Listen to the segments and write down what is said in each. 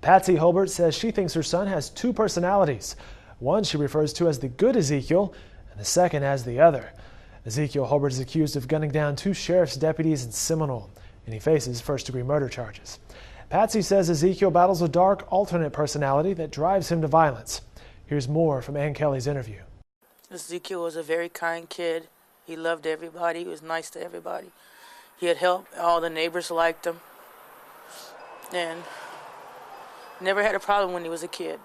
Patsie Holbert says she thinks her son has two personalities. One she refers to as the good Ezekiel, and the second as the other. Ezekial Holbert is accused of gunning down two sheriff's deputies in Seminole, and he faces first-degree murder charges. Patsie says Ezekiel battles a dark, alternate personality that drives him to violence. Here's more from Ann Kelly's interview. Ezekiel was a very kind kid. He loved everybody. He was nice to everybody. He had help. All the neighbors liked him. And never had a problem when he was a kid.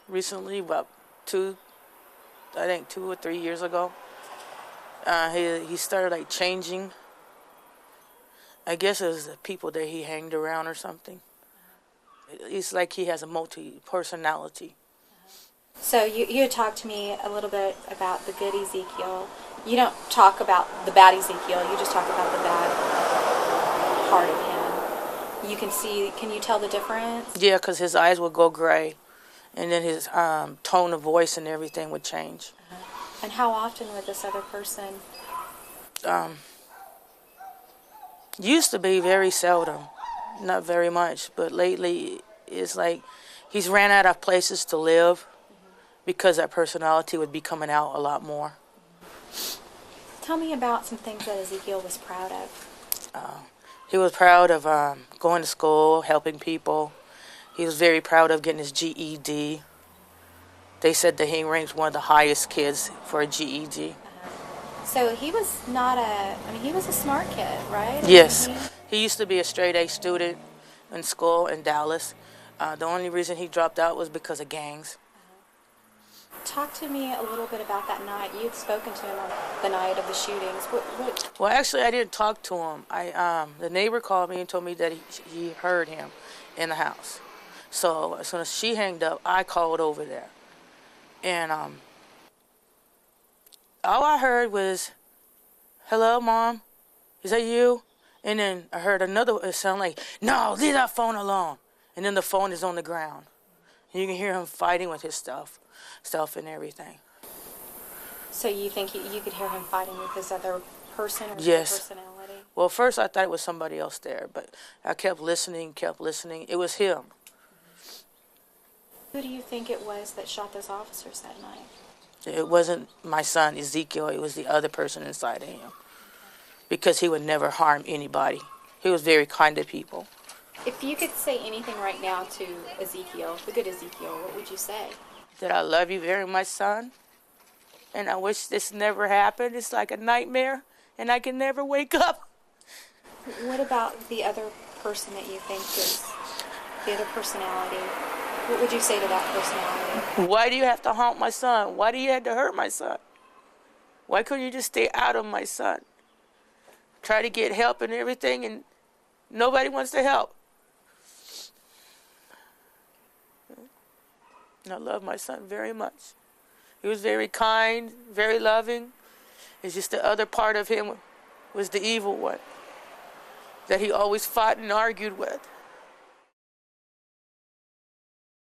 Recently, about 2 or 3 years ago, he started changing. I guess it was the people that he hanged around or something. It's like he has a multi-personality. So you had talked to me a little bit about the good Ezekiel. You don't talk about the bad Ezekiel, you just talk about the bad part of him. You can you tell the difference? Yeah, because his eyes would go gray, and then his tone of voice and everything would change. And how often would this other person? Used to be very seldom, not very much, but lately it's like he's ran out of places to live because that personality would be coming out a lot more. Tell me about some things that Ezekiel was proud of. He was proud of going to school, helping people. He was very proud of getting his GED. They said that he ranked one of the highest kids for a GED. So he was he was a smart kid, right? Yes. He used to be a straight-A student in school in Dallas. The only reason he dropped out was because of gangs. Talk to me a little bit about that night. You had spoken to him on the night of the shootings. Well, actually, I didn't talk to him. The neighbor called me and told me that he heard him in the house. So as soon as she hanged up, I called over there. And all I heard was, "Hello, Mom? Is that you?" And then I heard it sound like, "No, leave that phone alone." And then the phone is on the ground. And you can hear him fighting with his stuff and everything. So you think you could hear him fighting with this other person or yes. personality? Well, first I thought it was somebody else there, but I kept listening. It was him. Who do you think it was that shot those officers that night? It wasn't my son, Ezekiel. It was the other person inside of him. Because he would never harm anybody. He was very kind to people. If you could say anything right now to Ezekiel, the good Ezekiel, what would you say? That I love you very much, son. And I wish this never happened. It's like a nightmare, and I can never wake up. What about the other person that you think is the other personality? What would you say to that personality? Why do you have to haunt my son? Why do you have to hurt my son? Why couldn't you just stay out of my son? Try to get help and everything, and nobody wants to help. And I love my son very much. He was very kind, very loving. It's just the other part of him was the evil one that he always fought and argued with.